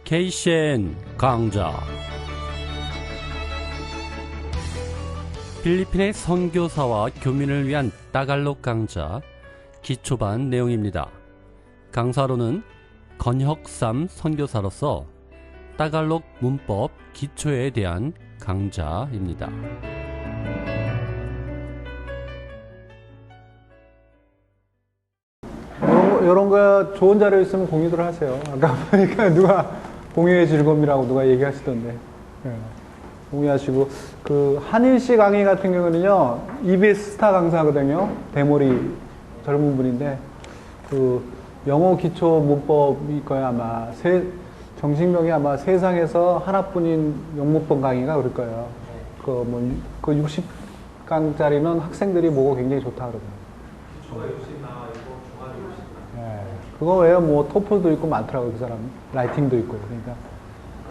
케이셴 강좌. 필리핀의 선교사와 교민을 위한 따갈록 강좌 기초반 내용입니다. 강사로는 건혁삼 선교사로서 따갈록 문법 기초에 대한 강좌입니다. 이런 거 좋은 자료 있으면 공유들 하세요. 아까 보니까 누가 공유의 즐거움이라고 누가 얘기하시던데. 네. 공유하시고, 그 한일씨 강의 같은 경우는요, EBS 스타 강사거든요. 대머리 젊은 분인데, 그 영어 기초 문법일 거예요, 아마. 정식명이 아마 세상에서 하나뿐인 영문법 강의가 그럴 거예요. 그 60강짜리는 학생들이 보고 굉장히 좋다 그러더라고요. 기초가 60 나와 있고 중간에 60 나와. 네. 그거 외에 뭐 토플도 있고 많더라고요, 그 사람. 라이팅도 있고. 그러니까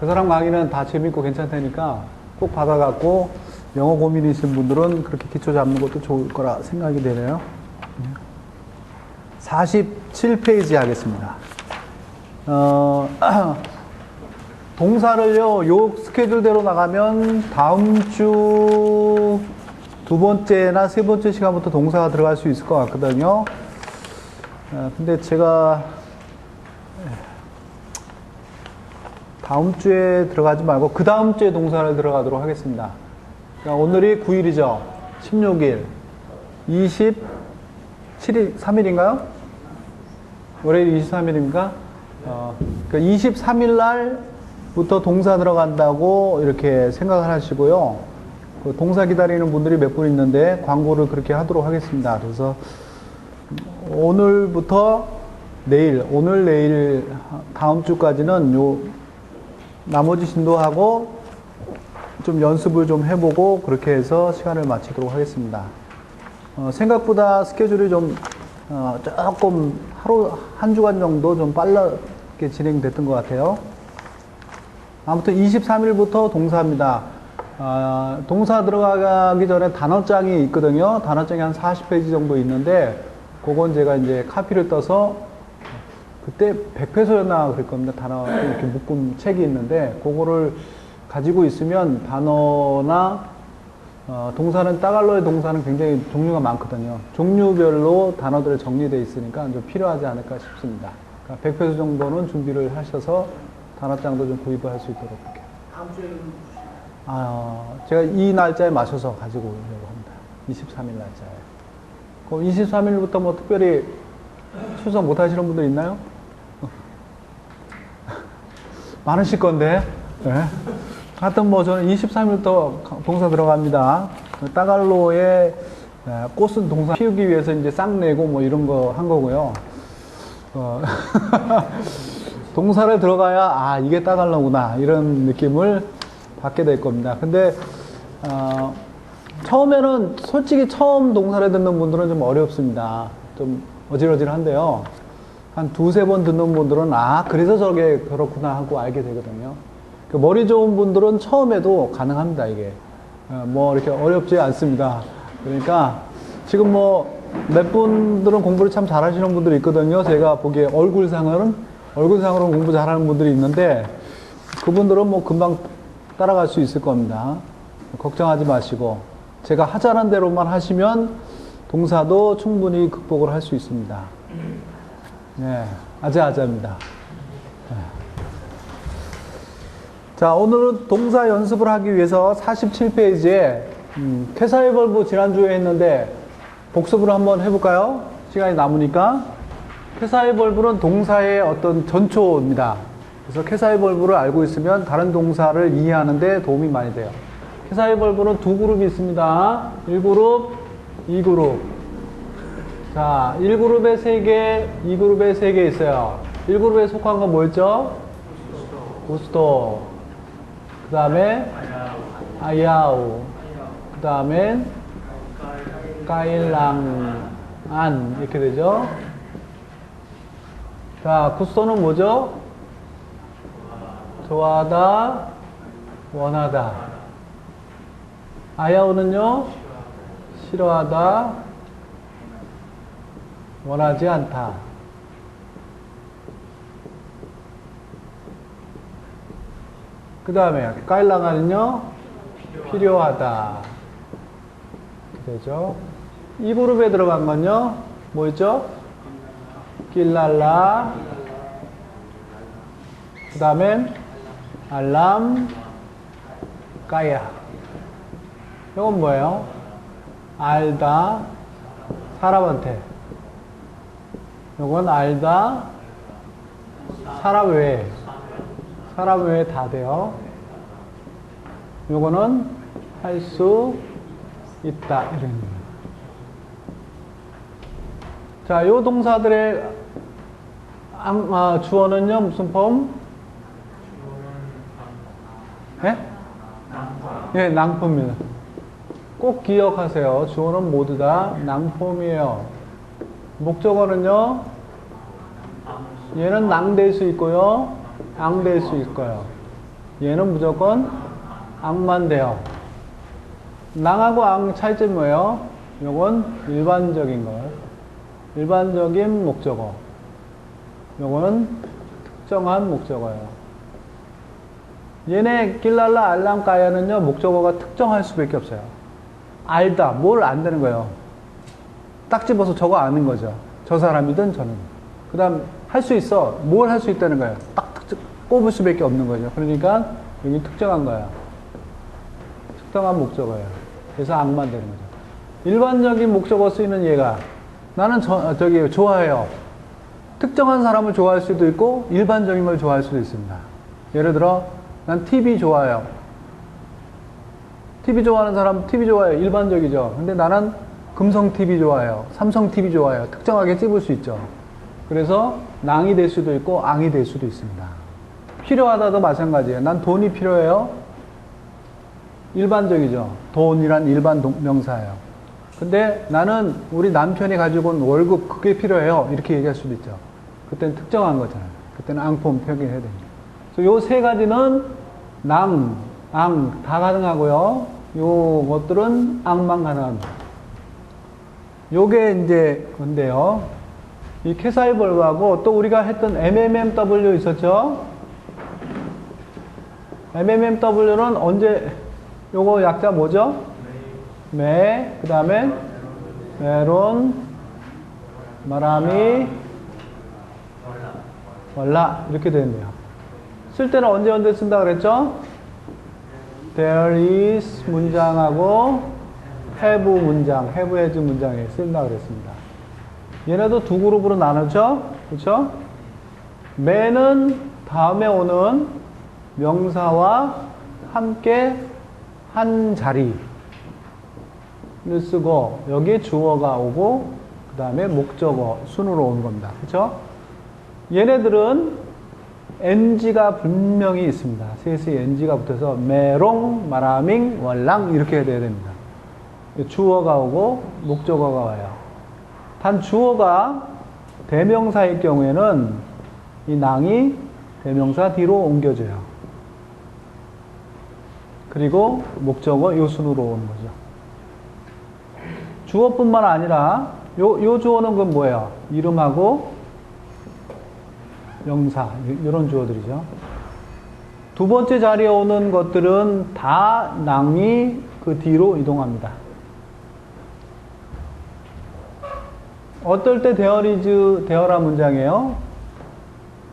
그 사람 강의는 다 재밌고 괜찮다니까 꼭 받아갖고 영어 고민이신 분들은 그렇게 기초 잡는 것도 좋을 거라 생각이 되네요. 47페이지 하겠습니다. 동사를요, 요 스케줄대로 나가면 다음 주 두 번째나 세 번째 시간부터 동사가 들어갈 수 있을 것 같거든요. 근데 제가 다음 주에 들어가지 말고 그 다음 주에 동사를 들어가도록 하겠습니다. 그러니까 오늘이 9일이죠. 16일, 27일, 3일인가요? 월요일 23일입니까? 그러니까 23일 날부터 동사 들어간다고 이렇게 생각을 하시고요. 그 동사 기다리는 분들이 몇 분 있는데 광고를 그렇게 하도록 하겠습니다. 그래서 오늘부터 오늘, 내일, 다음 주까지는 요 나머지 신도하고 좀 연습을 좀 해보고 그렇게 해서 시간을 마치도록 하겠습니다. 생각보다 스케줄이 좀 조금 한 주간 정도 좀 빠르게 진행됐던 것 같아요. 아무튼 23일부터 동사입니다. 동사 들어가기 전에 단어장이 있거든요. 단어장이 한 40페이지 정도 있는데 그건 제가 이제 카피를 떠서 그때 100페소였나 그럴 겁니다. 단어 이렇게 묶은 책이 있는데 그거를 가지고 있으면 단어나 동사는 따갈로의 동사는 굉장히 종류가 많거든요. 종류별로 단어들이 정리되어 있으니까 좀 필요하지 않을까 싶습니다. 그러니까 100페소 정도는 준비를 하셔서 단어장도 좀 구입을 할 수 있도록 이렇게. 다음 주에는 제가 이 날짜에 맞춰서 가지고 오려고 합니다. 23일 날짜에. 그럼 23일부터 뭐 특별히 출석 못 하시는 분들 있나요? 많으실 건데. 네. 하여튼 뭐 저는 23일부터 동사 들어갑니다. 따갈로의 꽃은 동사 피우기 위해서 이제 싹 내고 뭐 이런 거 한 거고요. 동사를 들어가야 이게 따갈로구나 이런 느낌을 받게 될 겁니다. 근데 처음에는 솔직히 처음 동사를 듣는 분들은 좀 어렵습니다. 좀 어질어질한데요. 한 두세 번 듣는 분들은 그래서 저게 그렇구나 하고 알게 되거든요. 머리 좋은 분들은 처음에도 가능합니다. 이게 뭐 이렇게 어렵지 않습니다. 그러니까 지금 뭐 몇 분들은 공부를 참 잘하시는 분들이 있거든요. 제가 보기에 얼굴상으로는 공부 잘하는 분들이 있는데 그분들은 뭐 금방 따라갈 수 있을 겁니다. 걱정하지 마시고 제가 하자는 대로만 하시면 동사도 충분히 극복을 할 수 있습니다. 네, 아자아자입니다. 네. 자, 오늘은 동사 연습을 하기 위해서 47페이지에 쾌사의 벌브 지난주에 했는데 복습을 한번 해볼까요? 시간이 남으니까. 쾌사의 벌브는 동사의 어떤 전초입니다. 그래서 쾌사의 벌브를 알고 있으면 다른 동사를 이해하는 데 도움이 많이 돼요. 쾌사의 벌브는 두 그룹이 있습니다. 1그룹, 2그룹. 자, 1그룹에 3개, 2그룹에 3개 있어요. 1그룹에 속한 건 뭐였죠? 구스토. 그 다음에 아야우. 그 다음에 까일랑안. 이렇게 되죠. 자, 구스토는 뭐죠? 좋아하다, 원하다. 아야오는요? 싫어하다, 원하지 않다. 그 다음에 까일랑가는요 필요하다 되죠. 이 그룹에 들어간 건요 뭐였죠? 길랄라 그 다음엔 알람 까야. 이건 뭐예요? 알다 사람한테. 이건 알다 사람 외에. 사람 외에 다 돼요. 요거는 할 수 있다 이런 거예요. 자, 요 동사들의 주어는요 무슨 폼? 예? 예, 낭포입니다. 꼭 기억하세요. 주어는 모두 다 낭폼이에요. 목적어는요 얘는 낭 될 수 있고요 앙 될 수 있고요. 얘는 무조건 앙만 돼요. 낭하고 앙 차이점이 뭐예요? 요건 일반적인 거. 일반적인 목적어. 요거는 특정한 목적어예요. 얘네 길랄라 알람 까야는요 목적어가 특정할 수밖에 없어요. 알다. 뭘 안다는 거예요. 딱 집어서 저거 아는 거죠. 저 사람이든 저는. 그 다음 할 수 있어. 뭘 할 수 있다는 거예요. 딱 꼽을 수밖에 없는 거죠. 그러니까 여기 특정한 거야. 특정한 목적어예요. 그래서 악만 되는 거죠. 일반적인 목적어 쓰이는 얘가 나는 좋아해요. 특정한 사람을 좋아할 수도 있고 일반적인 걸 좋아할 수도 있습니다. 예를 들어 난 TV 좋아해요. TV 좋아하는 사람 TV 좋아해요. 일반적이죠. 근데 나는 금성 TV 좋아해요. 삼성 TV 좋아해요. 특정하게 찝을 수 있죠. 그래서 낭이 될 수도 있고 앙이 될 수도 있습니다. 필요하다도 마찬가지예요. 난 돈이 필요해요. 일반적이죠. 돈이란 일반 명사예요. 근데 나는 우리 남편이 가지고 온 월급 그게 필요해요. 이렇게 얘기할 수도 있죠. 그때는 특정한 거잖아요. 그때는 앙폼 표기해야 됩니다. 그래서 요 세 가지는 낭, 앙 다 가능하고요. 요 것들은 앙만 가능합니다. 요게 이제 건데요. 이 캐사이 벌브하고 또 우리가 했던 MMMW 있었죠? MMMW는 언제, 요거 약자 뭐죠? 매, 그 다음에 메론, 마라미, 월라 이렇게 되는데요. 쓸 때는 언제 쓴다 그랬죠? There is 문장하고 have 문장, have has 문장에 쓴다 그랬습니다. 얘네도 두 그룹으로 나누죠? 그렇죠? 매는 다음에 오는 명사와 함께 한 자리를 쓰고 여기에 주어가 오고 그 다음에 목적어 순으로 오는 겁니다. 그렇죠? 얘네들은 NG가 분명히 있습니다. 셋이 NG가 붙어서 메롱, 마라밍, 월랑 이렇게 돼야 됩니다. 주어가 오고 목적어가 와요. 단 주어가 대명사일 경우에는 이 낭이 대명사 뒤로 옮겨져요. 그리고 목적어 요 순으로 오는 거죠. 주어뿐만 아니라 요 주어는 그건 뭐예요? 이름하고 명사 이런 주어들이죠. 두 번째 자리에 오는 것들은 다 낭이 그 뒤로 이동합니다. 어떨 때 대어라 문장이에요?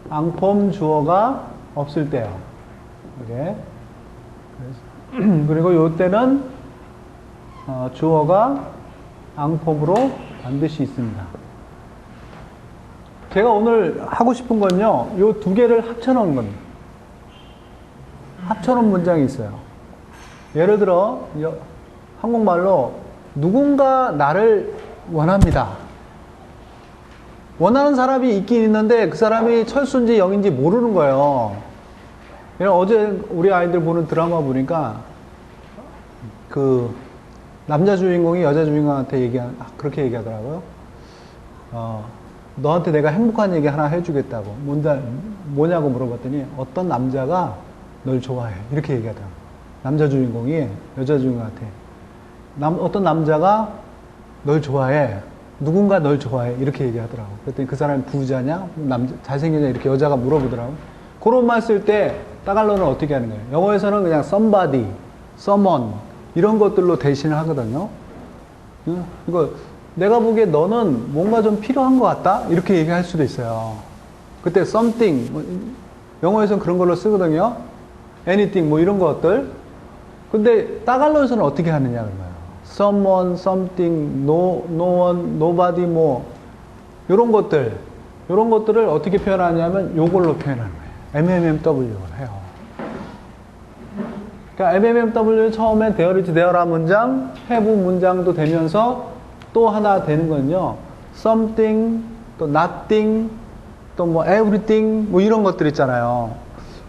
앙폼 주어가 없을 때요. 이렇게. 그리고 요 때는 주어가 앙폼으로 반드시 있습니다. 제가 오늘 하고 싶은 건요, 요 두 개를 합쳐놓은 겁니다. 합쳐놓은 문장이 있어요. 예를 들어, 한국말로 누군가 나를 원합니다. 원하는 사람이 있긴 있는데 그 사람이 철수인지 영인지 모르는 거예요. 어제 우리 아이들 보는 드라마 보니까 그 남자 주인공이 여자 주인공한테 그렇게 얘기하더라고요. 너한테 내가 행복한 얘기 하나 해주겠다고. 뭐냐고 물어봤더니 어떤 남자가 널 좋아해. 이렇게 얘기하더라고요. 남자 주인공이 여자 주인공한테 어떤 남자가 널 좋아해. 누군가 널 좋아해. 이렇게 얘기하더라고요. 그랬더니 그 사람이 부자냐? 잘생겼냐? 이렇게 여자가 물어보더라고요. 그런 말 쓸 때 따갈로는 어떻게 하는 거예요? 영어에서는 그냥 somebody, someone 이런 것들로 대신을 하거든요. 이거 내가 보기에 너는 뭔가 좀 필요한 것 같다? 이렇게 얘기할 수도 있어요. 그때 something, 영어에서는 그런 걸로 쓰거든요. anything, 뭐 이런 것들. 근데 따갈로에서는 어떻게 하느냐, 그러면. someone, something, no one, nobody, 뭐, 요런 것들을 어떻게 표현하냐면 요걸로 표현하는 거예요. MMMW를 해요. 그러니까 MMMW는 처음에 there is there란 문장, have 문장도 되면서 또 하나 되는 건요. something, 또 nothing, 또 뭐 everything, 뭐 이런 것들 있잖아요.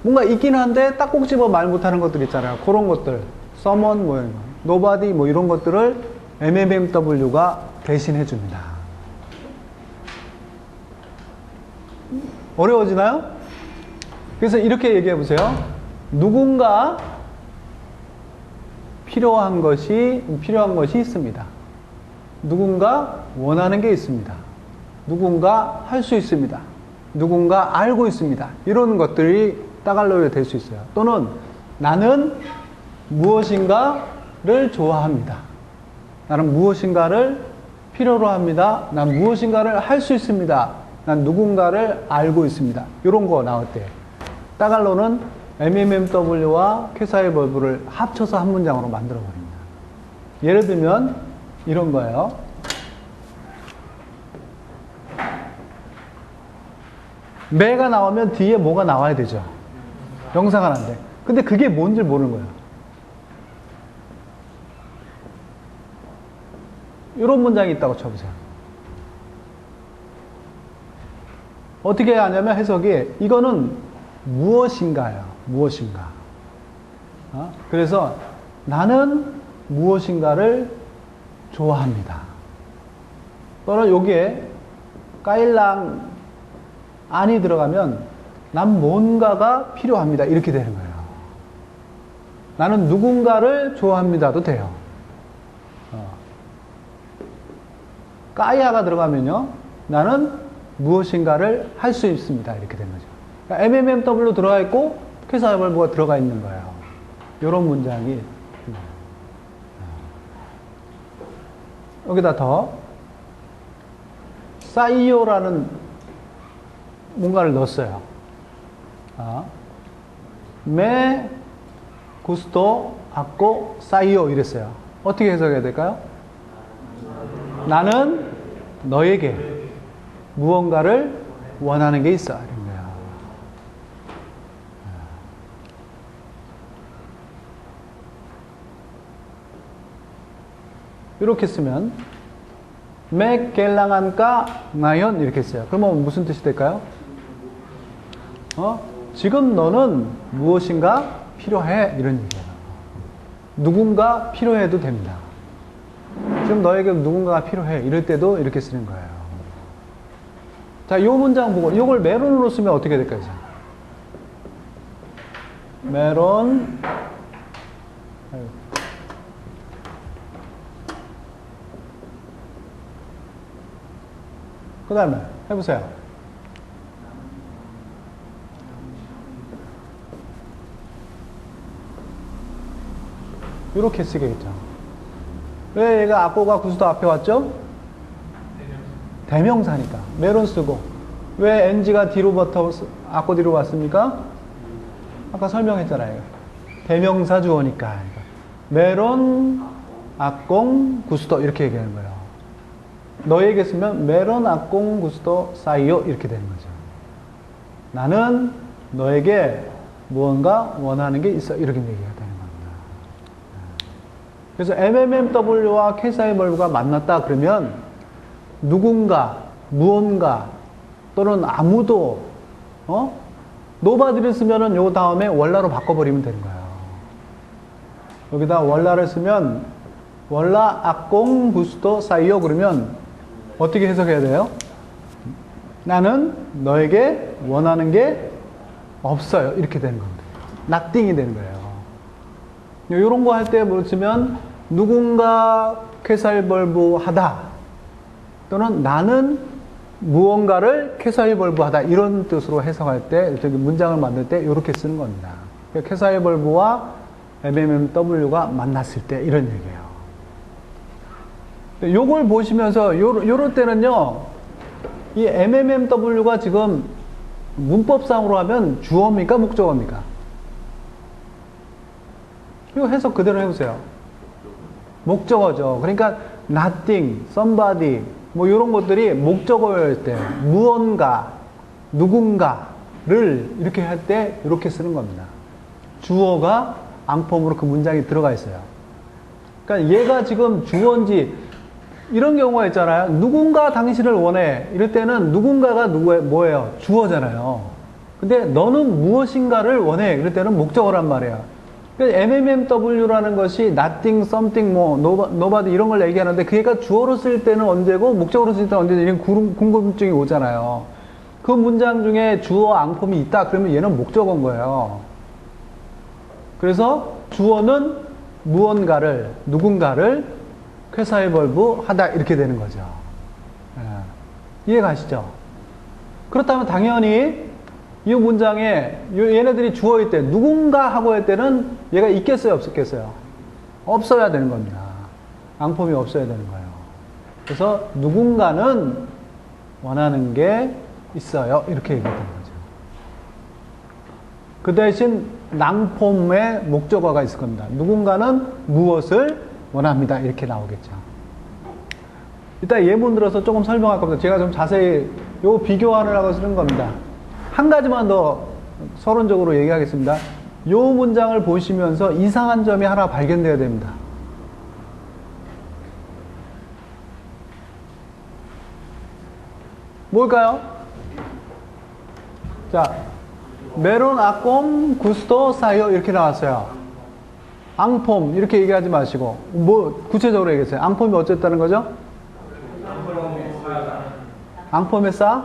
뭔가 있긴 한데 딱 꼭 집어 말 못하는 것들 있잖아요. 그런 것들. someone, 뭐, nobody, 뭐 이런 것들을 MMMW가 대신해 줍니다. 어려워지나요? 그래서 이렇게 얘기해 보세요. 누군가 필요한 것이 있습니다. 누군가 원하는 게 있습니다. 누군가 할 수 있습니다. 누군가 알고 있습니다. 이런 것들이 따갈로에 될 수 있어요. 또는 나는 무엇인가를 좋아합니다. 나는 무엇인가를 필요로 합니다. 난 무엇인가를 할 수 있습니다. 난 누군가를 알고 있습니다. 이런 거 나올 때 따갈로는 MMMW와 쾌사의 벌브를 합쳐서 한 문장으로 만들어 버립니다. 예를 들면 이런 거예요. 매가 나오면 뒤에 뭐가 나와야 되죠. 명사가 나는데. 근데 그게 뭔지 모르는 거예요. 이런 문장이 있다고 쳐보세요. 어떻게 하냐면 해석이 이거는 무엇인가요? 무엇인가. 그래서 나는 무엇인가를 좋아합니다. 또는 여기에 까일랑 안이 들어가면 난 뭔가가 필요합니다. 이렇게 되는 거예요. 나는 누군가를 좋아합니다도 돼요. 까이아가 들어가면요. 나는 무엇인가를 할 수 있습니다. 이렇게 되는 거죠. 그러니까 MMMW 들어가 있고 쾌사의 벌브가 들어가 있는 거예요. 이런 문장이 여기다 더 사이오라는 뭔가를 넣었어요. 메 구스토 아꼬 사이오 이랬어요. 어떻게 해석해야 될까요? 나는 너에게 무언가를 원하는 게 있어. 이런 거야. 이렇게 쓰면 메 켈랑한까 나연 이렇게 써요. 그러면 무슨 뜻이 될까요? 지금 너는 무엇인가 필요해 이런 얘기예요. 누군가 필요해도 됩니다. 지금 너에게 누군가가 필요해 이럴 때도 이렇게 쓰는 거예요. 자, 이 문장 보고 이걸 메론으로 쓰면 어떻게 될까요? 메론 그 다음에 해보세요. 이렇게 쓰겠죠. 왜 얘가 아꼬가 구수도 앞에 왔죠? 대명사니까. 메론 쓰고. 왜 NG가 뒤로부터 아꼬 뒤로 왔습니까? 아까 설명했잖아요. 대명사 주어니까. 메론, 아꽁, 구수도 이렇게 얘기하는 거예요. 너에게 쓰면 메론, 아꽁, 구수도, 사이오 이렇게 되는 거죠. 나는 너에게 무언가 원하는 게 있어 이렇게 얘기가 되는 겁니다. 그래서 MMMW와 쾌사의 벌브가 만났다 그러면 누군가, 무언가 또는 아무도 노바디를 쓰면은 요 다음에 월라로 바꿔버리면 되는 거예요. 여기다 월라를 쓰면 월라 아꽁 구스도 사이오 그러면 어떻게 해석해야 돼요? 나는 너에게 원하는 게 없어요. 이렇게 되는 겁니다. nothing이 되는 거예요. 이런 거 할 때 뭐 쓰면 누군가 쾌사일벌브하다 또는 나는 무언가를 쾌사일벌브하다 이런 뜻으로 해석할 때 문장을 만들 때 이렇게 쓰는 겁니다. 쾌사의 벌브와 MMMW가 만났을 때 이런 얘기예요. 요걸 보시면서 요럴 때는요, 이 MMMW가 지금 문법상으로 하면 주어입니까? 목적어입니까? 이거 해석 그대로 해보세요. 목적어죠. 그러니까 nothing, somebody 뭐 이런 것들이 목적어일 때 무언가, 누군가를 이렇게 할 때 이렇게 쓰는 겁니다. 주어가 앙폼으로 그 문장이 들어가 있어요. 그러니까 얘가 지금 주어인지 이런 경우가 있잖아요. 누군가 당신을 원해. 이럴 때는 누군가가 뭐예요? 주어잖아요. 근데 너는 무엇인가를 원해. 이럴 때는 목적어란 말이에요. 그러니까 MMMW라는 것이 nothing, something, 뭐 nobody 이런 걸 얘기하는데 그 얘가 주어로 쓸 때는 언제고 목적어로 쓸 때는 언제고 이런 궁금증이 오잖아요. 그 문장 중에 주어 앙폼이 있다. 그러면 얘는 목적어인 거예요. 그래서 주어는 무언가를, 누군가를 쾌사의 벌브 하다 이렇게 되는 거죠. 이해가시죠? 그렇다면 당연히 이 문장에 얘네들이 주어일 때 누군가 하고 할 때는 얘가 있겠어요? 없겠어요? 없어야 되는 겁니다. 앙폼이 없어야 되는 거예요. 그래서 누군가는 원하는 게 있어요. 이렇게 얘기하는 거죠. 그 대신 낭폼의 목적어가 있을 겁니다. 누군가는 무엇을 원합니다. 이렇게 나오겠죠. 이따 예문 들어서 조금 설명할 겁니다. 제가 좀 자세히 요 비교하느라고 쓰는 겁니다. 한 가지만 더 서론적으로 얘기하겠습니다. 요 문장을 보시면서 이상한 점이 하나 발견되어야 됩니다. 뭘까요? 자, 메론 아꼼 구스토 사이오 이렇게 나왔어요. 앙폼 이렇게 얘기하지 마시고 뭐 구체적으로 얘기했어요. 앙폼이 어쨌다는 거죠? 앙폼의 싸?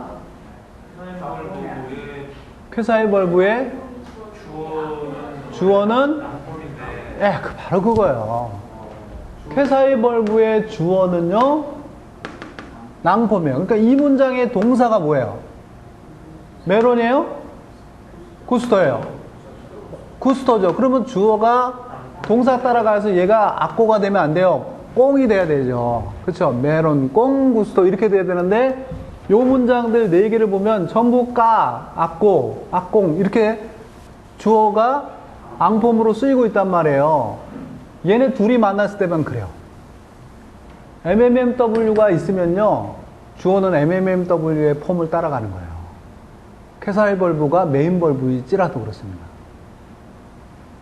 쾌사의 벌브의 주어는 바로 그거예요. 쾌사의 벌브의 주어는요 낭폼이에요. 그러니까 이 문장의 동사가 뭐예요? 메론이에요? 구스토예요. 구스토죠. 그러면 주어가 동사 따라가서 얘가 악고가 되면 안 돼요. 꽁이 돼야 되죠. 그렇죠? 메론, 꽁, 구스토 이렇게 돼야 되는데 요 문장들 4개를 보면 전부 까, 악고, 악공 이렇게 주어가 앙폼으로 쓰이고 있단 말이에요. 얘네 둘이 만났을 때만 그래요. MMMW가 있으면요 주어는 MMMW의 폼을 따라가는 거예요. 쾌사의 벌브가 메인 벌브일지라도 그렇습니다.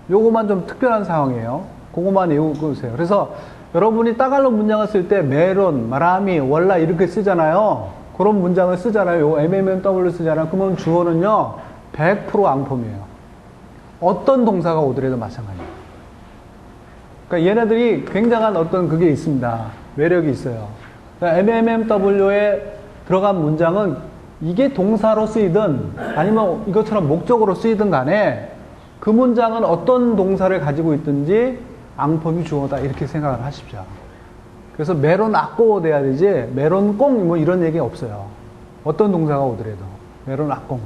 요거만 좀 특별한 상황이에요. 그거만 읽어보세요. 그래서 여러분이 따갈로 문장을 쓸 때 메론, 마라미, 월라 이렇게 쓰잖아요. 그런 문장을 쓰잖아요. 요 MMMW 쓰잖아요. 그러면 주어는요 100% 앙폼이에요. 어떤 동사가 오더라도 마찬가지예요. 그러니까 얘네들이 굉장한 어떤 그게 있습니다. 매력이 있어요. 그러니까 MMMW에 들어간 문장은 이게 동사로 쓰이든 아니면 이것처럼 목적으로 쓰이든 간에 그 문장은 어떤 동사를 가지고 있든지 앙폼이 주어다 이렇게 생각을 하십시오. 그래서 메론 악고 돼야 되지 메론 꽁 뭐 이런 얘기 없어요. 어떤 동사가 오더라도 메론 악꽁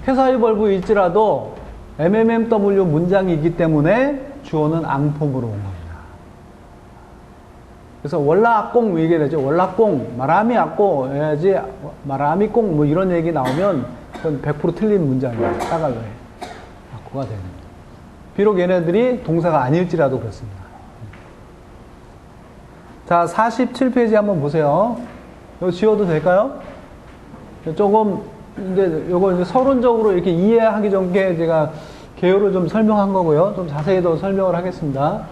쾌사의 벌브일지라도 MMMW 문장이기 때문에 주어는 앙폼으로 온 겁니다. 그래서 월라 악꽁 뭐 얘기해야죠. 월라 꽁 마라미 악고 해야지 마라미 꽁 뭐 이런 얘기 나오면 그건 100% 틀린 문장이에요. 따갈로에 가 되는. 비록 얘네들이 동사가 아닐지라도 그렇습니다. 자, 47페이지 한번 보세요. 이거 지워도 될까요? 조금 이제 요거 이제 서론적으로 이렇게 이해하기 전에 제가 개요를 좀 설명한 거고요. 좀 자세히 더 설명을 하겠습니다.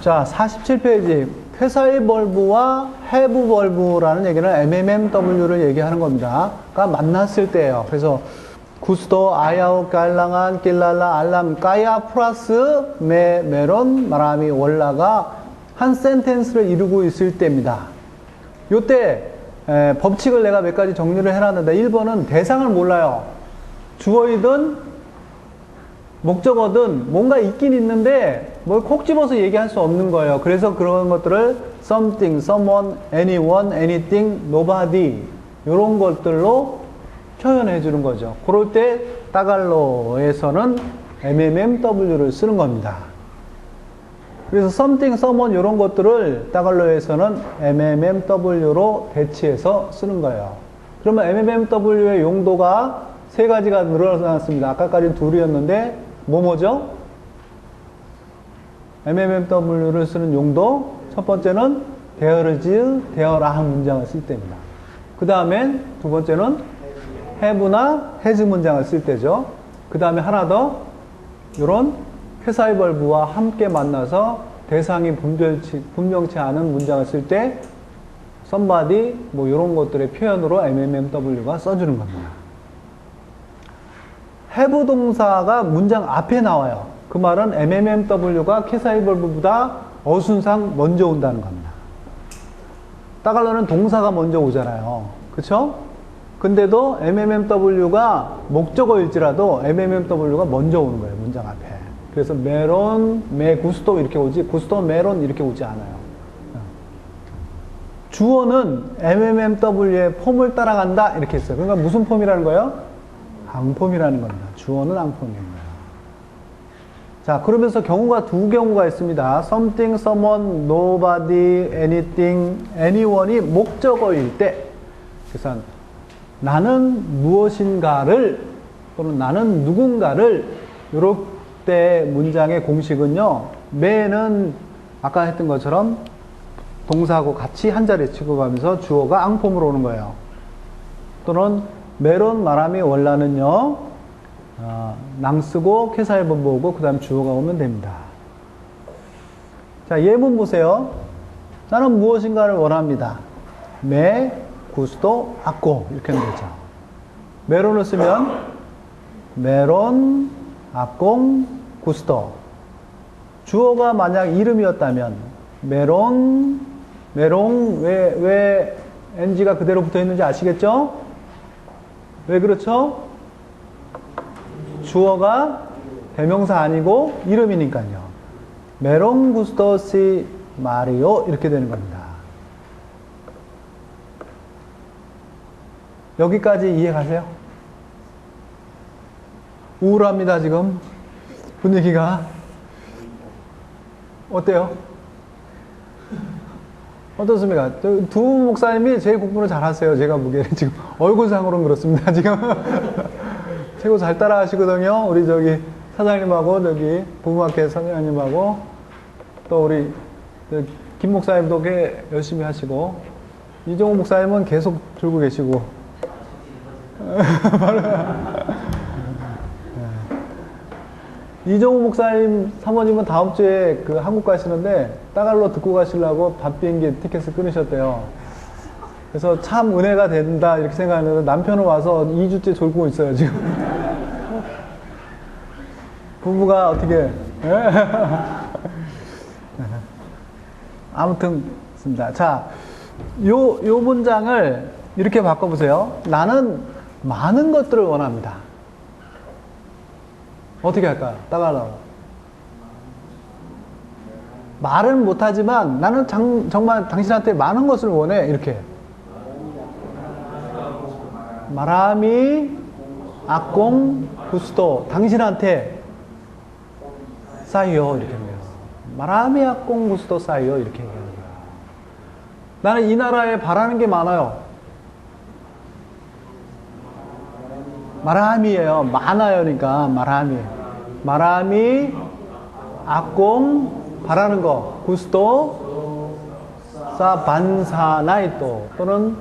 자, 47페이지. 쾌사의 벌브와 have 벌브라는 얘기는 MMMW를 얘기하는 겁니다. 그러니까 만났을 때예요. 그래서 구스도, 아야우, 깔랑한, 길랄라, 알람, 까야 플러스 메론, 마라미, 월라가 한 센텐스를 이루고 있을 때입니다. 요때 법칙을 내가 몇 가지 정리를 해놨는데 1번은 대상을 몰라요. 주어이든 목적어든 뭔가 있긴 있는데 뭘 콕 집어서 얘기할 수 없는 거예요. 그래서 그런 것들을 something, someone, anyone, anything, nobody 이런 것들로 표현해 주는 거죠. 그럴 때 따갈로에서는 MMMW를 쓰는 겁니다. 그래서 something, someone 이런 것들을 따갈로에서는 MMMW로 대치해서 쓰는 거예요. 그러면 MMMW의 용도가 세 가지가 늘어났습니다. 아까까지는 둘이었는데 뭐죠? MMMW를 쓰는 용도 첫 번째는 there's, there아 문장을 쓸 때입니다. 그 다음엔 두 번째는 have나 has 문장을 쓸 때죠. 그 다음에 하나 더 이런 회사의 벌브와 함께 만나서 대상이 분명치 않은 문장을 쓸 때 somebody 뭐 이런 것들의 표현으로 MMMW가 써주는 겁니다. have 동사가 문장 앞에 나와요. 그 말은 MMMW가 회사의 벌브보다 어순상 먼저 온다는 겁니다. 따갈로는 동사가 먼저 오잖아요. 그쵸? 근데도 MMMW가 목적어일지라도 MMMW가 먼저 오는 거예요. 문장 앞에. 그래서 메론, 메 구스토 이렇게 오지 구스토 메론 이렇게 오지 않아요. 주어는 MMMW의 폼을 따라간다 이렇게 했어요. 그러니까 무슨 폼이라는 거예요? 앙폼이라는 겁니다. 주어는 앙폼인 거예요. 자, 그러면서 경우가 두 경우가 있습니다. something, someone, nobody, anything, anyone이 목적어일 때 그래서 나는 무엇인가를 또는 나는 누군가를 이럴 때 문장의 공식은요. 매는 아까 했던 것처럼 동사하고 같이 한 자리에 취급하면서 주어가 앙폼으로 오는 거예요. 또는 메론 말함이 원라는요. 낭 쓰고 캐사의 번부 오고 그 다음 주어가 오면 됩니다. 자, 예문 보세요. 나는 무엇인가를 원합니다. 메 구스도 아꼬 이렇게 하면 되죠. 메론을 쓰면 메론 아꽁 구스도. 주어가 만약 이름이었다면 메론 메롱 왜 NG가 그대로 붙어 있는지 아시겠죠? 왜 그렇죠? 주어가 대명사 아니고 이름이니까요. 메롱 구스토시 마리오 이렇게 되는 겁니다. 여기까지 이해가세요? 우울합니다, 지금. 분위기가. 어때요? 어떻습니까? 두 목사님이 제일 공부를 잘 하세요. 제가 보기에는 지금 얼굴상으로는 그렇습니다. 지금 최고 잘 따라 하시거든요. 우리 저기 사장님하고 저기 부부마켓 사장님하고 또 우리 김 목사님도 꽤 열심히 하시고 이종호 목사님은 계속 들고 계시고 이종호 목사님 사모님은 다음 주에 그 한국 가시는데 따갈로 듣고 가시려고 밤 비행기 티켓을 끊으셨대요. 그래서 참 은혜가 된다 이렇게 생각하는데 남편은 와서 2주째 졸고 있어요 지금. 부부가 어떻게 아무튼 있습니다. 자, 요 문장을 이렇게 바꿔보세요. 나는 많은 것들을 원합니다. 어떻게 할까요? 따갈로. 말은 못하지만 나는 정말 당신한테 많은 것을 원해. 이렇게. 마라미 아꽁 구스토. 당신한테 싸이요. 이렇게 합니다. 마라미 아꽁 구스토 싸이요. 이렇게 얘기하는 거예요. 나는 이 나라에 바라는 게 많아요. 마라미예요. 많아요니까 마라미. 마라미 아꽁 바라는 거. 구스토 사 반사나이토 또는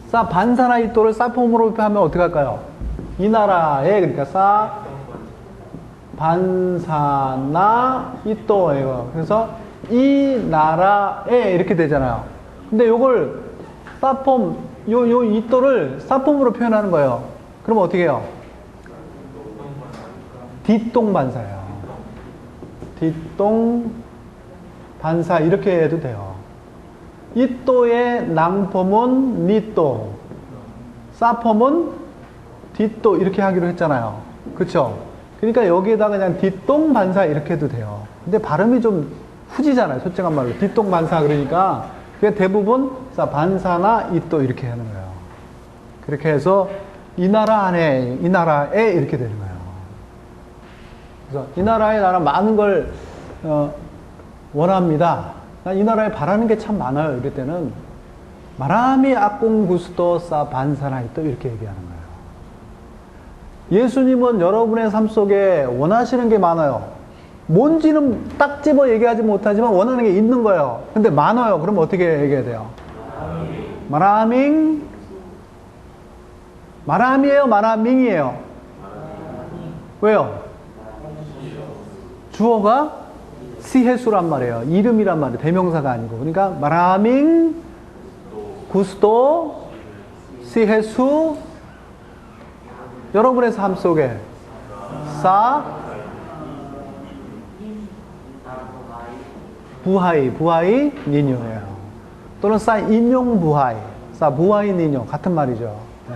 사 반사나이토를 사폼으로 하면 어떻게 할까요? 이 나라에 그러니까 사 반사나이토예요. 그래서 이 나라에 이렇게 되잖아요. 근데 요걸 사폼 요 이또를 사폼으로 표현하는 거예요. 그럼 어떻게 해요? 뒷동반사예요. 뒷동반사 이렇게 해도 돼요. 이또의 낭폼은 니또, 사폼은 뒷도 이렇게 하기로 했잖아요. 그쵸? 그러니까 여기에다가 그냥 뒷동 반사 이렇게 해도 돼요. 근데 발음이 좀 후지잖아요. 솔직한 말로. 뒷동 반사 그러니까 그게 대부분 반사나 이또 이렇게 하는 거예요. 그렇게 해서 이 나라 안에, 이 나라에 이렇게 되는 거예요. 그래서 이 나라에 나는 많은 걸 원합니다. 난 이 나라에 바라는 게 참 많아요. 이럴 때는 마라미 악공 구스도 싸 반사나 이또 이렇게 얘기하는 거예요. 예수님은 여러분의 삶 속에 원하시는 게 많아요. 뭔지는 딱 집어 얘기하지 못하지만 원하는 게 있는 거예요. 근데 많아요. 그럼 어떻게 얘기해야 돼요? 마라밍? 마라미에요? 마라밍이에요? 왜요? 주어가 시해수란 말이에요. 이름이란 말이에요. 대명사가 아니고. 그러니까 마라밍, 구스도, 시해수, 여러분의 삶 속에 사, 부하이, 니뇨예요. 또는 사 인용 부하이, 사 부하이 니뇨 같은 말이죠. 네.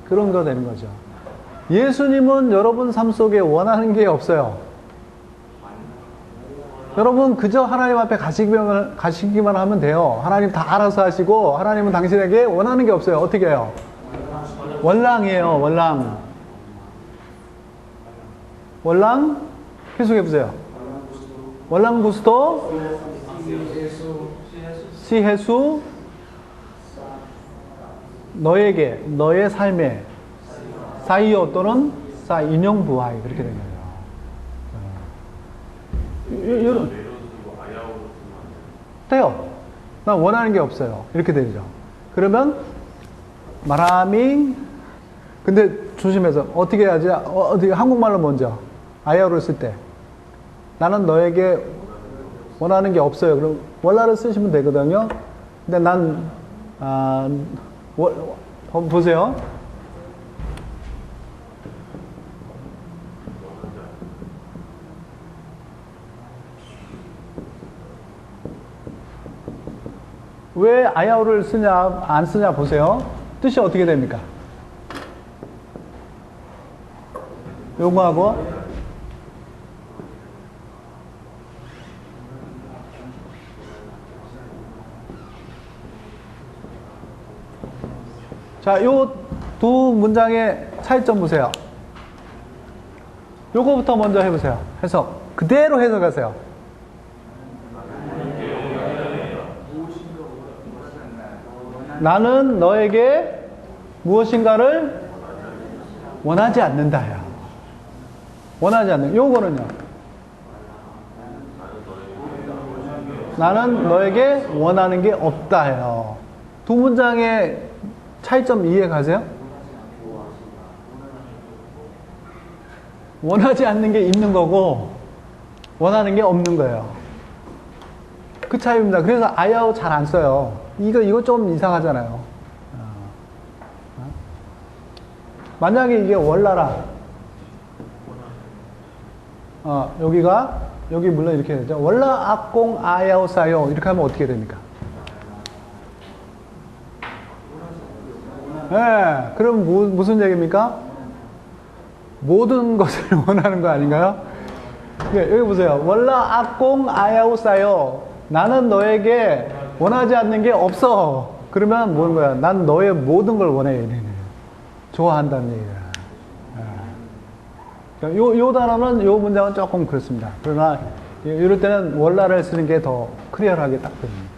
그런 거 되는 거죠. 예수님은 여러분 삶 속에 원하는 게 없어요. 여러분 그저 하나님 앞에 가시기만 하면 돼요. 하나님 다 알아서 하시고 하나님은 당신에게 원하는 게 없어요. 어떻게 해요? 월랑이에요. 월랑. 월랑? 계속해보세요. 월랑 구스도 시해수 너에게 너의 삶에 사이오 또는 사 인용 부하이 그렇게 된 거예요. 돼요. 난 원하는 게 없어요. 이렇게 되죠. 그러면 마라밍 근데 조심해서 어떻게 해야지? 어떻게 한국말로 먼저 아야오를 쓸 때 나는 너에게 원하는 게 없어요. 그럼 월라를 쓰시면 되거든요. 근데 난 보세요. 왜 아야오를 쓰냐 안 쓰냐 보세요. 뜻이 어떻게 됩니까? 요거하고 자, 요 두 문장의 차이점 보세요. 요거부터 먼저 해보세요. 해석. 그대로 해석하세요. 나는 너에게 무엇인가를 원하지 않는다야. 원하지 않는. 요거는요. 나는 너에게 원하는 게 없다요. 두 문장의 차이점 이해 가세요? 원하지 않는 게 있는 거고 원하는 게 없는 거예요. 그 차이입니다. 그래서 아야오 잘 안 써요. 이거 좀 이상하잖아요. 만약에 이게 월라라. 여기 물론 이렇게 되죠. 월라 악공 아야오 사요. 이렇게 하면 어떻게 됩니까? 네, 그럼 무슨 얘기입니까? 모든 것을 원하는 거 아닌가요? 네, 여기 보세요. 월라 악공 아야오 사요. 나는 너에게 원하지 않는 게 없어. 그러면 뭐는 거야? 난 너의 모든 걸 원해. 좋아한다는 얘기야. 요 단어는, 요 문장은 조금 그렇습니다. 그러나, 이럴 때는 월라를 쓰는 게 더 클리어하게 딱 됩니다.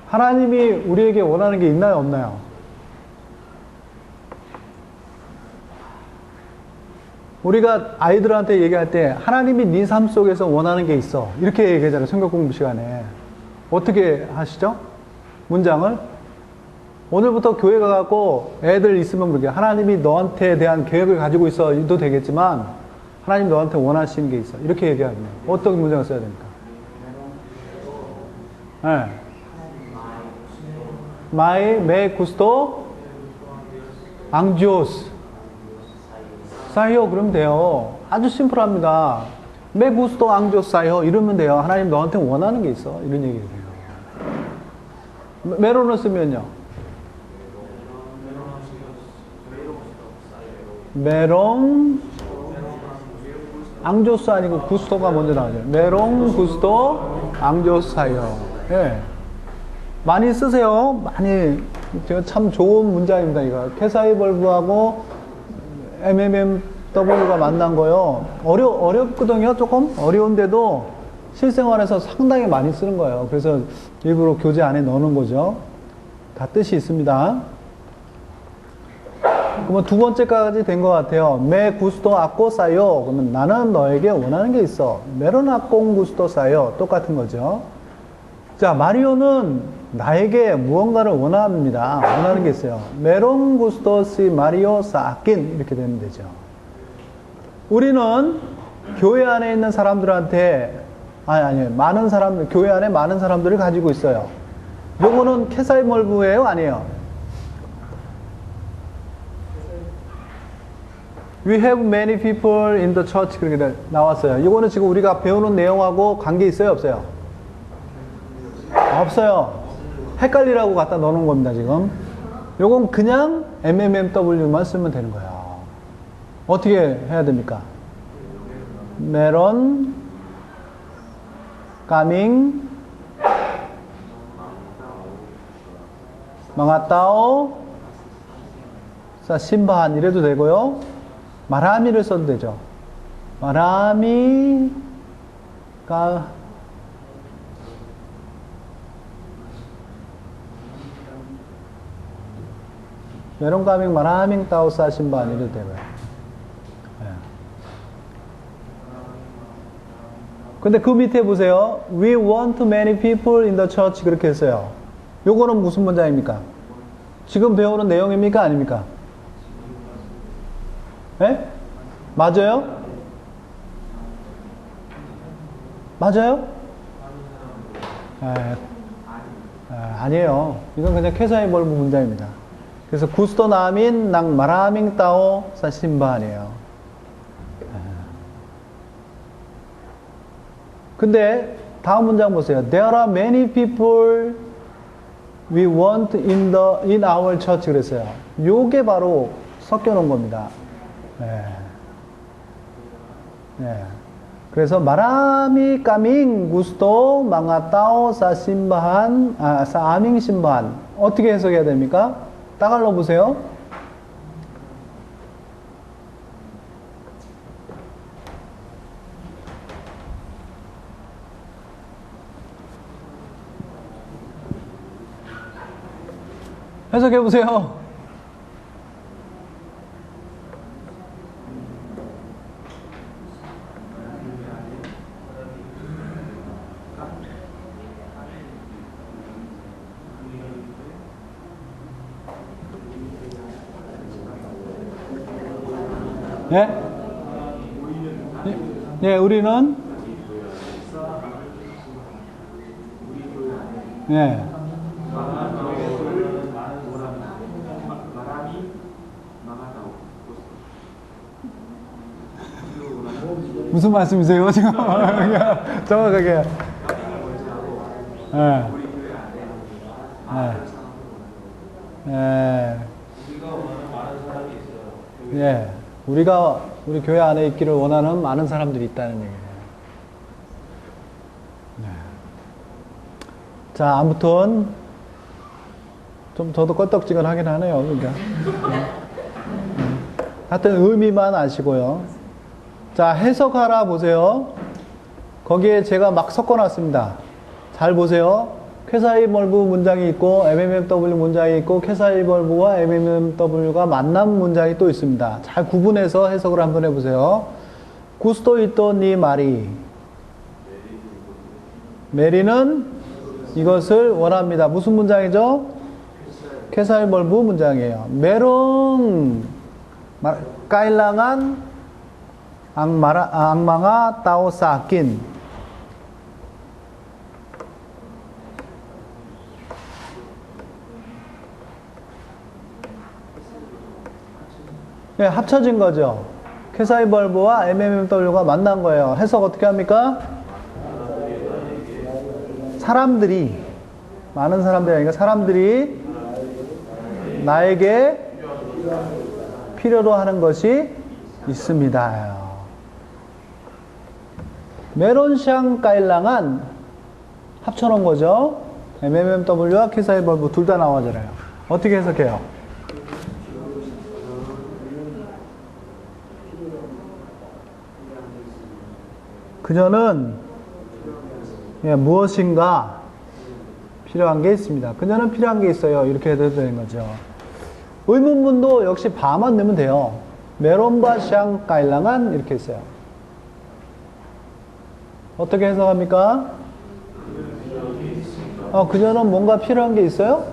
하나님이 우리에게 원하는 게 있나요, 없나요? 우리가 아이들한테 얘기할 때 하나님이 네 삶 속에서 원하는 게 있어. 이렇게 얘기하잖아요. 성경 공부 시간에. 어떻게 하시죠? 문장을? 오늘부터 교회 가갖고 애들 있으면 그렇게 하나님이 너한테 대한 계획을 가지고 있어도 되겠지만 하나님 너한테 원하시는 게 있어. 이렇게 얘기하면 어떤 문장을 써야 됩니까? 네. me gusto angios 사요 그러면 돼요. 아주 심플합니다. me gusto angios 사요 이러면 돼요. 하나님 너한테 원하는 게 있어. 이런 얘기예요. 메로는 쓰면요. 메롱 앙조스 아니고 구스토가 먼저 나오죠. 메롱 구스토 앙조스하여. 예. 많이 쓰세요. 많이. 제가 참 좋은 문장입니다, 이거. 캐사이 벌브하고 MMMW가 만난 거요. 어렵거든요, 조금. 어려운데도 실생활에서 상당히 많이 쓰는 거예요. 그래서 일부러 교재 안에 넣는 거죠. 다 뜻이 있습니다. 그러면 두 번째까지 된 것 같아요. 메 구스토 아꼬 싸요. 그러면 나는 너에게 원하는 게 있어. 메론 아꽁 구스토 싸요. 똑같은 거죠. 자, 마리오는 나에게 무언가를 원합니다. 원하는 게 있어요. 메론 구스토 시 마리오 싸낀 이렇게 되면 되죠. 우리는 교회 안에 있는 사람들한테 많은 사람들, 교회 안에 많은 사람들을 가지고 있어요. 요거는 캐사이 멀브예요, 아니에요? We have many people in the church 그렇게 나왔어요. 이거는 지금 우리가 배우는 내용하고 관계 있어요, 없어요? 없어요. 헷갈리라고 갖다 넣는 겁니다, 지금. 요건 그냥 MMMW만 쓰면 되는 거예요. 어떻게 해야 됩니까? 메론, 까밍, 망아따오, 심바한 이래도 되고요. 마라미를 써도 되죠. 마라미가 메론가밍 마라밍 따오사 심바한 이래도 되고요. 네. 근데 그 밑에 보세요. We want many people in the church 그렇게 했어요. 요거는 무슨 문장입니까? 지금 배우는 내용입니까? 아닙니까? 네? 맞아요? 맞아요? 아니에요. 이건 그냥 캐사이 벌브 문장입니다. 그래서 구스토 나민 낭 마라밍 따오 사심바아니에요. 근데 다음 문장 보세요. There are many people we want in our church 그랬어요. 요게 바로 섞여 놓은 겁니다. 네. 네. 그래서 마라미 까밍 구스토 망아따오 사심바한 사아밍 심바한 어떻게 해석해야 됩니까? 따갈로 보세요. 해석해 보세요. 예? 예, 우리는 예. 무슨 말씀이세요, 지금? 정확하게. 예. 예. 예. 우리가 우리 교회 안에 있기를 원하는 많은 사람들이 있다는 얘기예요. 네. 자, 아무튼 좀 저도 껄떡지근하긴 하네요. 그러니까. 하여튼 의미만 아시고요. 자, 해석하라 보세요. 거기에 제가 막 섞어놨습니다. 잘 보세요. 캐사이 벌브 문장이 있고 MMMW 문장이 있고 캐사이 벌브와 MMMW가 만난 문장이 또 있습니다. 잘 구분해서 해석을 한번 해보세요. 구스토 이토 니 마리. 메리는 이것을 원합니다. 무슨 문장이죠? 캐사이 벌브 문장이에요. 메롱 까일랑한 악망아 따오 쌓긴. 네, 합쳐진 거죠. 캐사이 벌브와 MMMW가 만난 거예요. 해석 어떻게 합니까? 사람들이, 많은 사람들이 아니라 사람들이 나에게 필요로 하는 것이 있습니다. 메론샹 까일랑은 합쳐놓은 거죠. MMMW와 쾌사의 벌브 둘 다 나오잖아요. 어떻게 해석해요? 그녀는 무엇인가 필요한 게 있습니다. 그녀는 필요한 게 있어요. 이렇게 해도 되는 거죠. 의문문도 역시 바만 넣으면 돼요. 메론바 샹 까일랑은 이렇게 했어요. 어떻게 해석합니까? 그녀는 뭔가 필요한 게 있어요?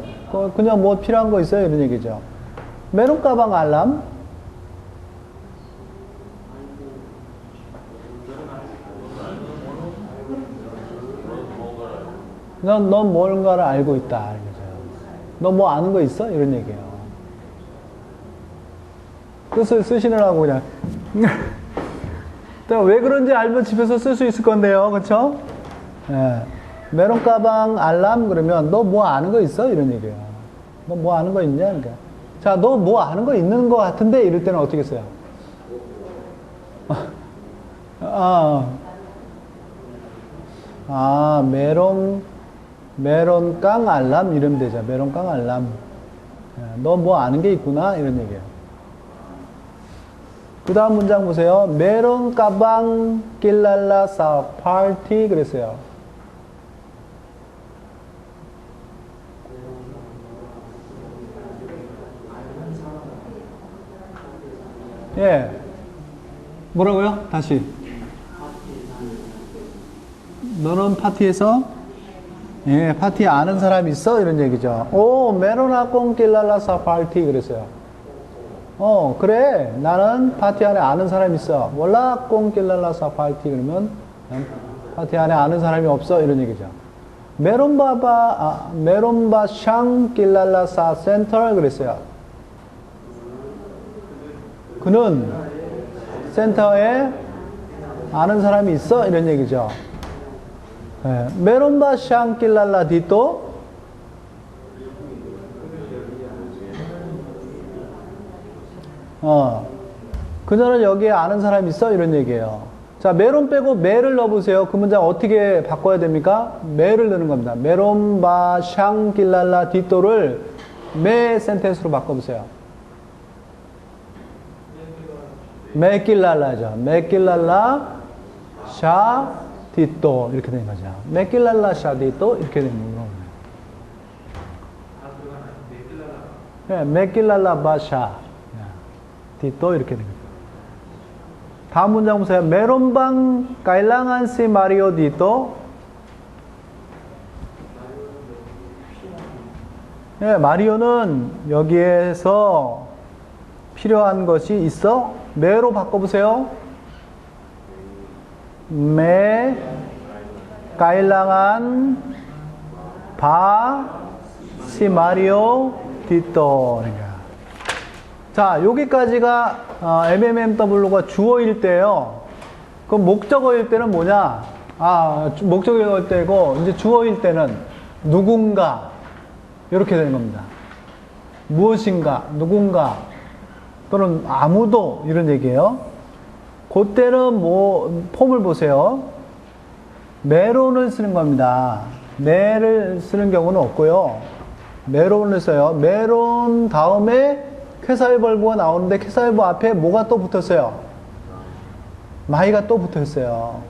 그냥 뭐 필요한 거 있어요? 이런 얘기죠. 메론 가방 알람? 넌 뭔가를 알고 있다. 너 뭐 아는 거 있어? 이런 얘기예요. 뜻을 쓰시느라고 그냥. 왜 그런지 알면 집에서 쓸 수 있을 건데요. 그쵸? 예. 메론 가방 알람 그러면 너 뭐 아는 거 있어? 이런 얘기예요. 너 뭐 아는 거 있냐? 그러니까. 자, 너 뭐 아는 거 있는 거 같은데? 이럴 때는 어떻게 써요? 메론 깡 알람 이러면 되죠. 메론 깡 알람. 너 뭐 아는 게 있구나 이런 얘기예요. 그 다음 문장 보세요. 메론 가방 낄랄라 사 파티 그랬어요. 예. 뭐라고요? 다시. 너는 파티에서 예, 파티에 아는 사람 있어? 이런 얘기죠. 오, 메로나 꽁길랄라사 파티 그랬어요. 그래. 나는 파티 안에 아는 사람 있어. 몰라 꽁길랄라사 파티 그러면 파티 안에 아는 사람이 없어 이런 얘기죠. 메론바 샹 길랄라사 센터 그랬어요. 그는 센터에 아는 사람이 있어 이런 얘기죠. 메론바 샹 낄랄라 디또 그녀는 여기에 아는 사람 있어 이런 얘기예요. 자, 메론 빼고 메를 넣어보세요. 그 문장 어떻게 바꿔야 됩니까? 메를 넣는 겁니다. 메론바 샹 낄랄라 디또를 메 센텐스로 바꿔보세요. 메낄랄라죠. 메낄랄라 샤 디또 이렇게 되는 거죠. 메낄랄라 샤 디또 이렇게 되는 거예요. 네, 메낄랄라 바샤 디또 이렇게 되는 거예요. 다음 문장 보세요. 메론방 까일랑한 시 마리오 디또. 네, 마리오는 여기에서 필요한 것이 있어? 메로 바꿔보세요. 메 까일랑한 바 시 마리오 디또. 자, 여기까지가 MMMW가 주어일 때예요. 그럼 목적어일 때는 뭐냐? 목적어일 때고 이제 주어일 때는 누군가 이렇게 되는 겁니다. 무엇인가, 누군가 또는 아무도 이런 얘기예요. 그때는 폼을 보세요. 메론을 쓰는 겁니다. 메를 쓰는 경우는 없고요. 메론을 써요. 메론 다음에 쾌사의 벌브가 나오는데 쾌사의 벌브 앞에 뭐가 또 붙었어요? 마이가 또 붙었어요.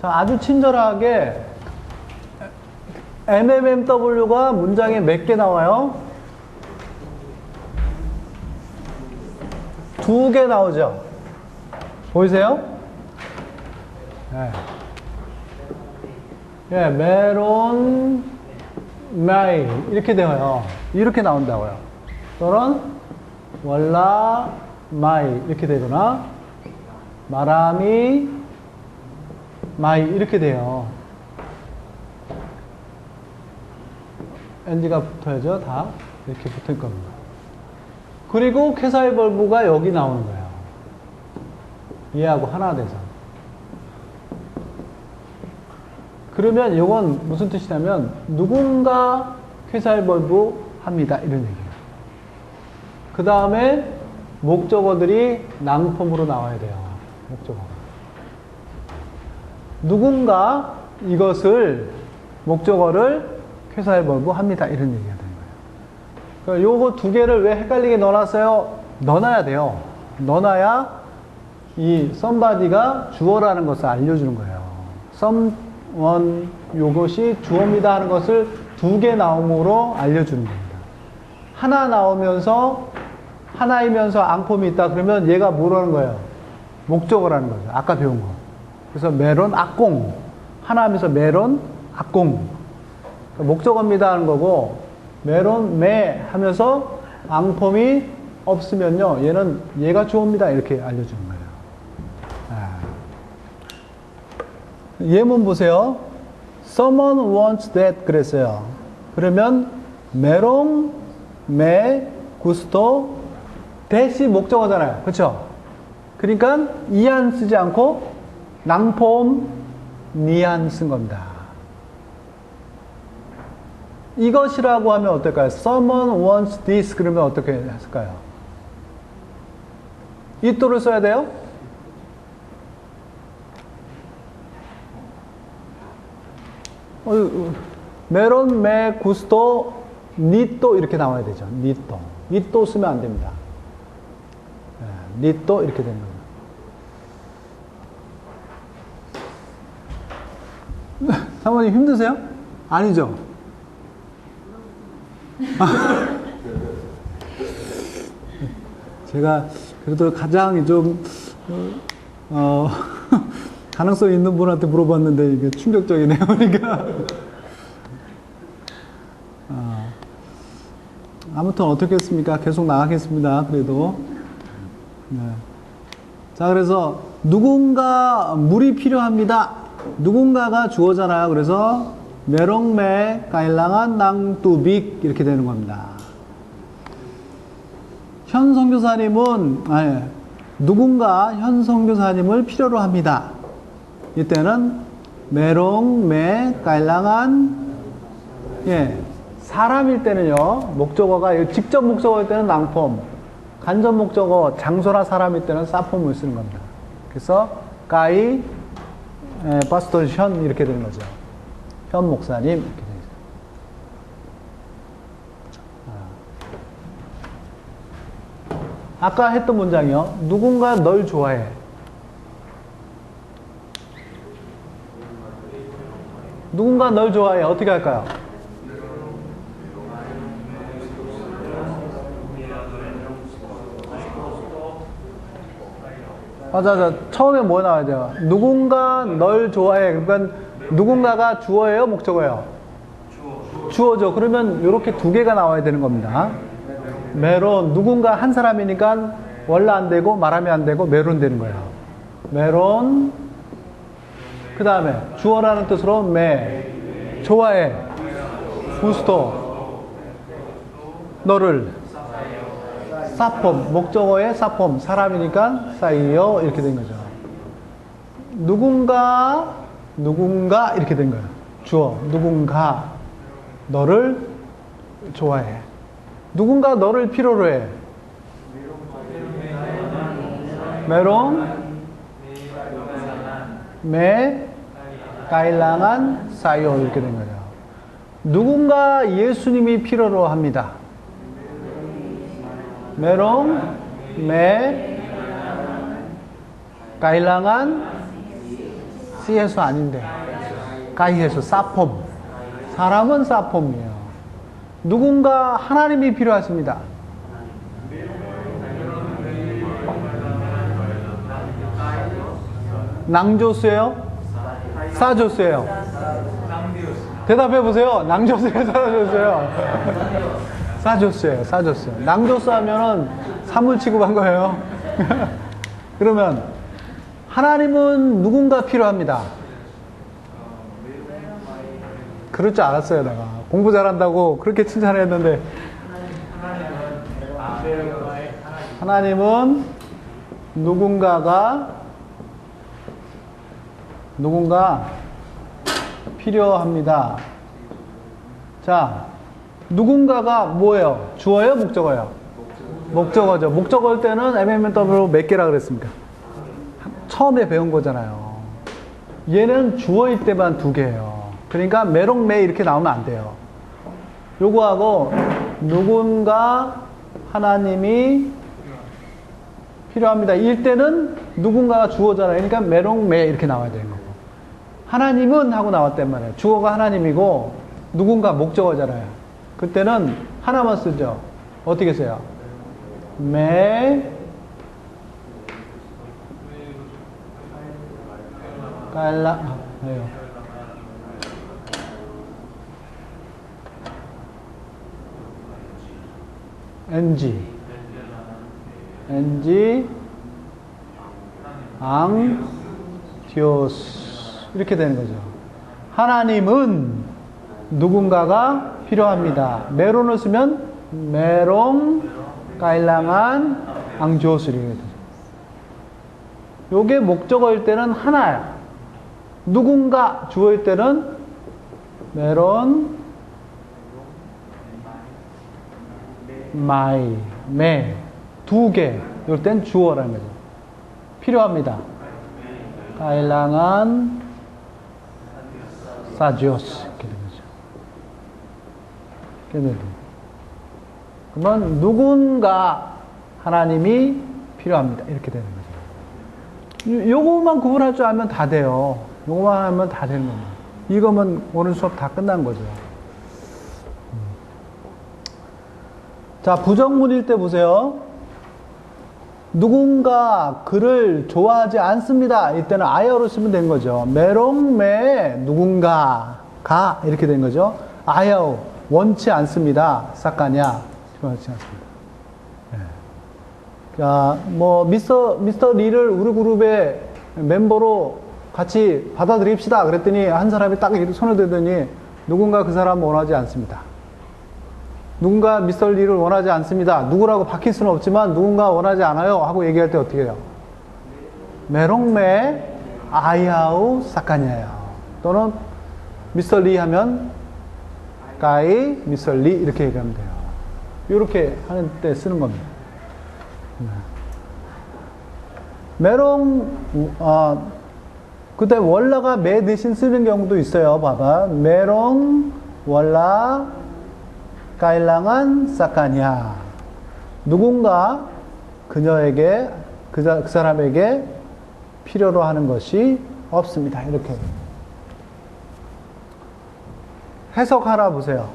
자, 아주 친절하게 MMMW가 문장에 몇 개 나와요? 2개 나오죠. 보이세요? 예, 메론, 마이 이렇게 되어요. 이렇게 나온다고요. 또는 월라, 마이 이렇게 되거나 마라미, 마이 이렇게 돼요. NG가 붙어야죠. 다 이렇게 붙을 겁니다. 그리고 쾌사의 벌브가 여기 나오는 거예요. 얘하고 하나 돼서. 그러면 이건 무슨 뜻이냐면 누군가 쾌사의 벌브 합니다. 이런 얘기예요. 그 다음에 목적어들이 낭폼으로 나와야 돼요. 목적어. 누군가 이것을 목적어를 쾌사해볼부합니다. 이런 얘기가 되는 거예요. 그러니까 요거 두 개를 왜 헷갈리게 넣어놨어요? 넣어놔야 돼요. 넣어놔야 이 somebody가 주어라는 것을 알려주는 거예요. someone 요것이 주어입니다 하는 것을 두 개 나옴으로 알려주는 겁니다. 하나 나오면서 하나이면서 앙폼이 있다 그러면 얘가 뭐라는 거예요? 목적어라는 거죠. 아까 배운 거. 그래서 메론 악공 하나 하면서 메론 악공 목적어입니다 하는 거고 메론 매 하면서 앙폼이 없으면요 얘는 얘가 주어입니다 이렇게 알려주는 거예요. 예문 보세요. Someone wants that 그랬어요. 그러면 메롱 메 구스토 that이 목적어잖아요. 그렇죠? 그러니까 이안 쓰지 않고 낭폼 니안 쓴 겁니다. 이것이라고 하면 어떨까요? Someone wants this 그러면 어떻게 했을까요? 이또를 써야 돼요? 메론 메 구스토 니또 이렇게 나와야 되죠. 니또. 니또 쓰면 안 됩니다. 니또 이렇게 되는 겁니다. 사모님 힘드세요? 아니죠? 제가 그래도 가장 좀 가능성 있는 분한테 물어봤는데 이게 충격적이네요. 그러니까 아무튼 어떻겠습니까? 계속 나가겠습니다. 그래도 네. 자 그래서 누군가 물이 필요합니다. 누군가가 주어잖아요. 그래서 메롱메 가일랑한 낭뚜빅 이렇게 되는 겁니다. 현 선교사님은 누군가 현 선교사님을 필요로 합니다. 이때는 메롱메 가일랑한 사람일 때는요 목적어가 직접 목적어일 때는 낭폼, 간접 목적어 장소나 사람일 때는 사폼을 쓰는 겁니다. 그래서 까이 파스토 현 이렇게 되는 거죠. 현 목사님 이렇게 되죠. 아까 했던 문장이요. 누군가 널 좋아해. 누군가 널 좋아해. 어떻게 할까요? 맞아. 처음에 뭐 나와야 돼요? 누군가 널 좋아해. 그러니까 누군가가 주어예요? 목적어예요? 주어죠. 그러면 이렇게 두 개가 나와야 되는 겁니다. 메론, 누군가 한 사람이니까 원래 안 되고 말하면 안 되고 메론 되는 거예요. 메론, 그 다음에 주어라는 뜻으로 메, 좋아해, 구스토, 너를, 사폼, 목적어의 사폼, 사람이니까 사이어 이렇게 된 거죠. 누군가 이렇게 된 거예요. 주어, 누군가 너를 좋아해. 누군가 너를 필요로 해. 메롱 메 가일랑한 사이어 이렇게 된 거죠. 누군가 예수님이 필요로 합니다. 메롱 메 가일랑한 C에서 아닌데 가이에서 사폼, 사람은 사폼이에요. 누군가 하나님이 필요하십니다. 낭조스예요? 사조스예요? 대답해 보세요. 낭조스예요? 사조스예요? 사조스예요. 사조스. 낭조스 하면은 사물 취급한 거예요. 그러면 하나님은 누군가 필요합니다. 그럴 줄 알았어요. 내가 공부 잘한다고 그렇게 칭찬했는데 하나님은 누군가 필요합니다. 자, 누군가가 뭐예요? 주어예요? 목적어예요? 목적어죠. 목적어일 때는 MMW 몇 개라 그랬습니까? 처음에 배운 거잖아요. 얘는 주어일 때만 2개예요. 그러니까 메롱메 이렇게 나오면 안 돼요. 요거하고 누군가 하나님이 필요합니다. 일 때는 누군가가 주어잖아요. 그러니까 메롱메 이렇게 나와야 되는 거고. 하나님은 하고 나왔단 말이에요. 주어가 하나님이고 누군가 목적어잖아요. 그때는 하나만 쓰죠. 어떻게 써요? 메 깔라 왜요? NG 앙 디오스 이렇게 되는 거죠. 하나님은 누군가가 필요합니다. 메론을 쓰면 메롱 까일랑한 앙디오스 이렇게 되죠. 요게 목적어일 때는 하나야. 누군가 주어일 때는 메론 마이 메 2개 이럴 땐 주어라는 거죠. 필요합니다. 까일랑한 사지오스 이렇게 되는 거죠. 이렇게 되는 거죠. 그러면 누군가 하나님이 필요합니다. 이렇게 되는 거죠. 요것만 구분할 줄 알면 다 돼요. 요것만 하면 다 되는 겁니다. 이거면 오늘 수업 다 끝난 거죠. 자, 부정문일 때 보세요. 누군가 그를 좋아하지 않습니다. 이때는 아야로 쓰면 되는 거죠. 메롱메 누군가가 이렇게 된 거죠. 아야오 원치 않습니다. 싹가냐 필요하지 않습니다. 네. 자, 뭐 미스터 리를 우리 그룹의 멤버로 같이 받아들입시다. 그랬더니 한 사람이 딱 이렇게 손을 들더니 누군가 그 사람 원하지 않습니다. 누군가 미스터 리를 원하지 않습니다. 누구라고 박힐 수는 없지만 누군가 원하지 않아요 하고 얘기할 때 어떻게 해요? 메롱메 아야우 사카냐요. 또는 미스터 리 하면 까이 미스터 리 이렇게 얘기하면 돼요. 이렇게 하는 때 쓰는 겁니다. 메롱 그때 월라가 매 대신 쓰는 경우도 있어요. 봐봐. 메롱 월라 까일랑한 사카냐. 누군가 그녀에게 그 사람에게 필요로 하는 것이 없습니다. 이렇게 해석하라 보세요.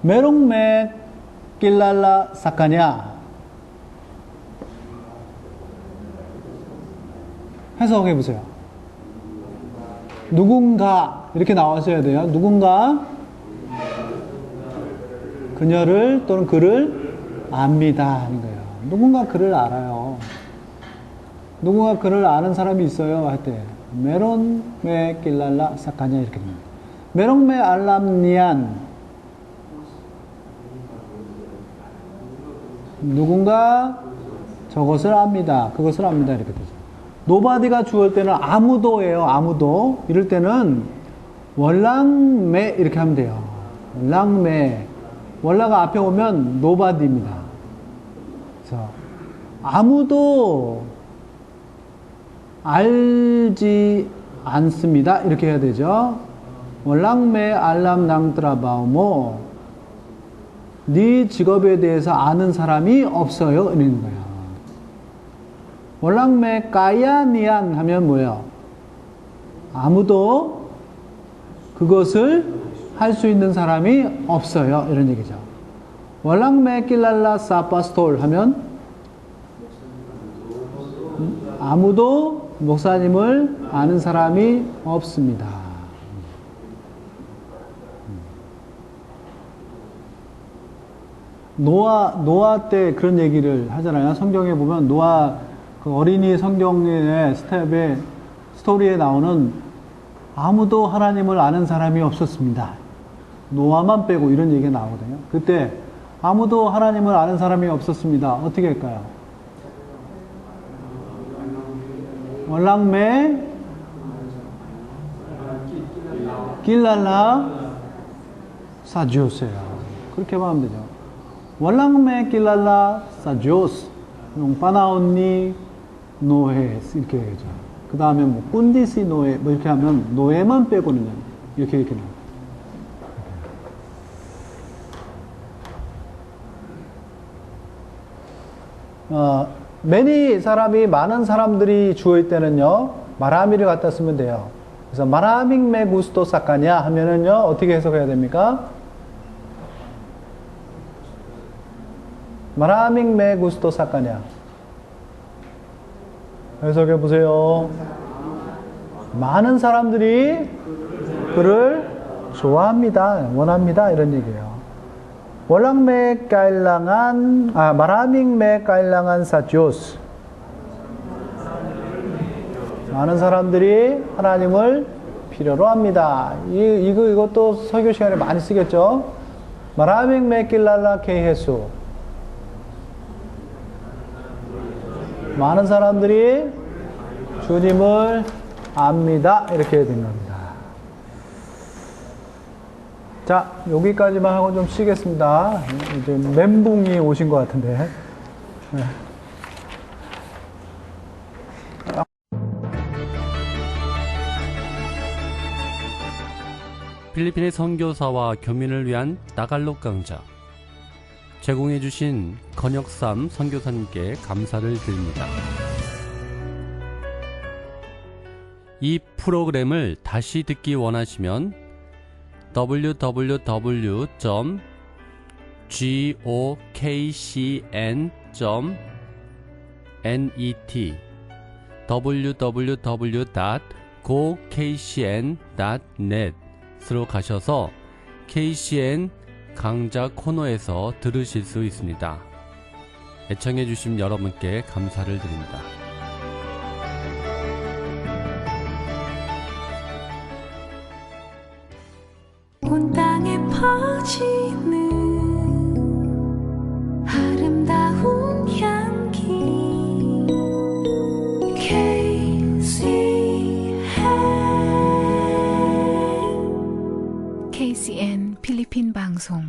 메롱메 낄랄라 사카냐. 해석해 보세요. 누군가 이렇게 나왔어야 돼요. 누군가 그녀를 또는 그를 압니다 하는 거예요. 누군가 그를 알아요. 누군가 그를 아는 사람이 있어요 할 때 메론메 낄랄라 사카냐 이렇게 됩니다. 메론메 알람니안 누군가 저것을 압니다. 그것을 압니다 이렇게 되죠. 노바디가 주어일 때는 아무도예요. 아무도 이럴 때는 월랑메 이렇게 하면 돼요. 월랑메 월라가 앞에 오면 노바디입니다. 그래서 아무도 알지 않습니다. 이렇게 해야 되죠. 월랑메 알람 낭트라바오모 네 직업에 대해서 아는 사람이 없어요. 이러는 거예요. 월랑메 까야니안 하면 뭐예요? 아무도 그것을 할 수 있는 사람이 없어요. 이런 얘기죠. 월랑메 낄랄라 사파스톨 하면 아무도 목사님을 아는 사람이 없습니다. 노아 때 그런 얘기를 하잖아요. 성경에 보면 노아 그 어린이 성경의 스토리에 나오는 아무도 하나님을 아는 사람이 없었습니다. 노아만 빼고 이런 얘기가 나오거든요. 그때 아무도 하나님을 아는 사람이 없었습니다. 어떻게 할까요? 월랑메 길랄라 사주세요. 그렇게 하면 되죠. Walang may kilala sa Diyos. yung panahon ni 노예 이렇게 얘기하죠. 그 다음에 뭐 꾼디시 노예 뭐 이렇게 하면 노예만 빼고는 이렇게 나와요. many 사람이 많은 사람들이 주어 있다는요 마라미를 갖다 쓰면 돼요. 그래서 마라밍 메 구스토 사카냐 하면은요 어떻게 해석해야 됩니까? 마라밍 메 구스토 사카냐 해석해 보세요. 많은 사람들이 그를 좋아합니다, 원합니다 이런 얘기예요. Walang may kailangan, maraming may kailangan sa Diyos. 많은 사람들이 하나님을 필요로 합니다. 이것도 설교 시간에 많이 쓰겠죠. Maraming may kilala kay Jesus. 많은 사람들이 주님을 압니다. 이렇게 된 겁니다. 자, 여기까지만 하고 좀 쉬겠습니다. 이제 멘붕이 오신 것 같은데. 네. 필리핀의 선교사와 교민을 위한 따갈록 강좌 제공해주신 건혁삼 선교사님께 감사를 드립니다. 이 프로그램을 다시 듣기 원하시면 www.gokcn.net www.gokcn.net으로 가셔서 KCN 강좌 코너에서 들으실 수 있습니다. 애청해주신 여러분께 감사를 드립니다. 온 땅에 퍼지는 아름다운 향기 KCN 필리핀 방송